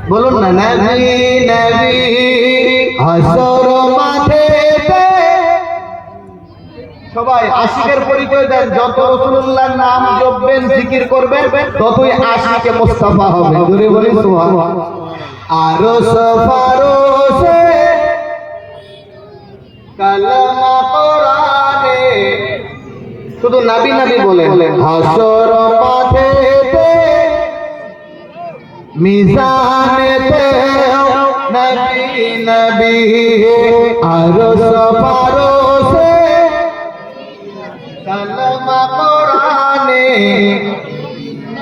বলুন না নবী নবী হাসর মাঠেতে সবাই আশিকের পরিচয় দেন। যত রাসূলুল্লাহর নাম জপবেন জিকির করবেন ততই আশিকে মুস্তাফা হবে। জোরে বলি সুবহান। আরশ ফারশে কালামা কোরআনে শুধু নবী নবী বলেন। হাসর মাঠেতে মিজানেতে নবী নবী আরশ ফারশে কালামা কোরআনে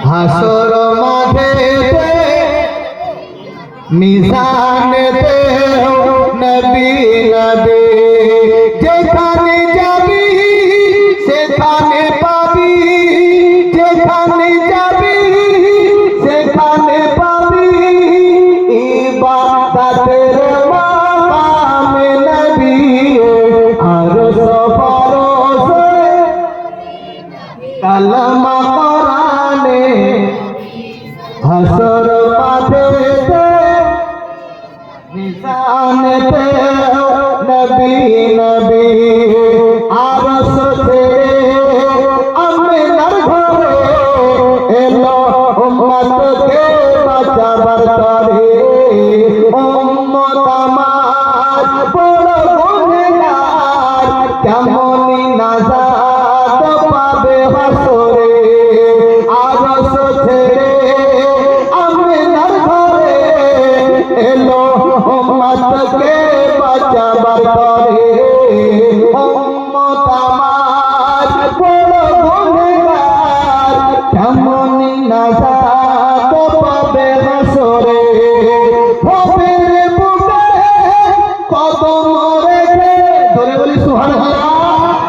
হাসর মাঠেতে মিজানেতে নবী নবী যেখানে যাবি সেখানে পাবি, যেখানে যাবি সেখানে পাবি ইবাদতের মাকামে নবী আরশ ফারশে কালামা কোরআনে হাসর মাঠেতে মিজানেতে নবী নবী আরশ ছেড়ে আমিনার ঘরে এলো উম্মতকে বাঁচাবার তরে। উম্মত আমার বড় গুনাহগার, কেমনি নাজাত পাবে হাসরে। আরশ ছেড়ে আমিনার ঘরে এলো উম্মতকে বাঁচাবার তরে। উম্মত আমার বড় গুনাহগার, কেমনি নাজাত পাবে হাসরে। ভবের বুকে কদম রেখে ধরে বলি সুবহানাল্লাহ।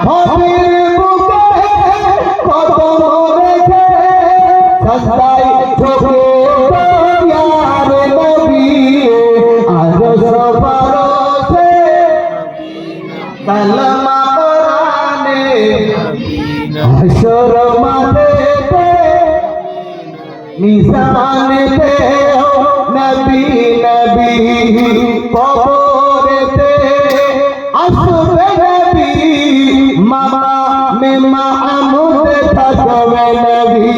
ভবের বুকে কদম রেখে সাজদায় ঝুঁকে ইয়ার নবী আরশ ফারশে কালামা কোরআনে হাসর মাঠেতে মিজানেতে নবী নবী কবরেতে আসবে নবী মাকামে মাহমুদ থাকবে নবী।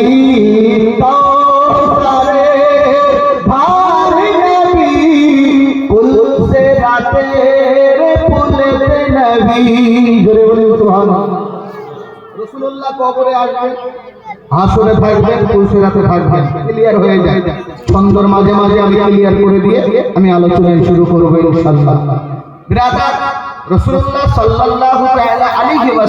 কাউসারে ধার নবী পুলসে রাতের পুলেতে নবী। জোরে বলি সুবহানাল্লাহ। রাসূলুল্লাহ কবরে আসবেন, হাসরে থাকবেন, পুলসিরাতে থাকবেন, ক্লিয়ার হয়ে যায়। সুন্দর মাঝে মাঝে আমি ক্লিয়ার করে দিয়ে আমি আলোচনায় শুরু করব ইনশাআল্লাহ। বিরাদার রাসূলুল্লাহ সাল্লাল্লাহু তাআলা আলাইহি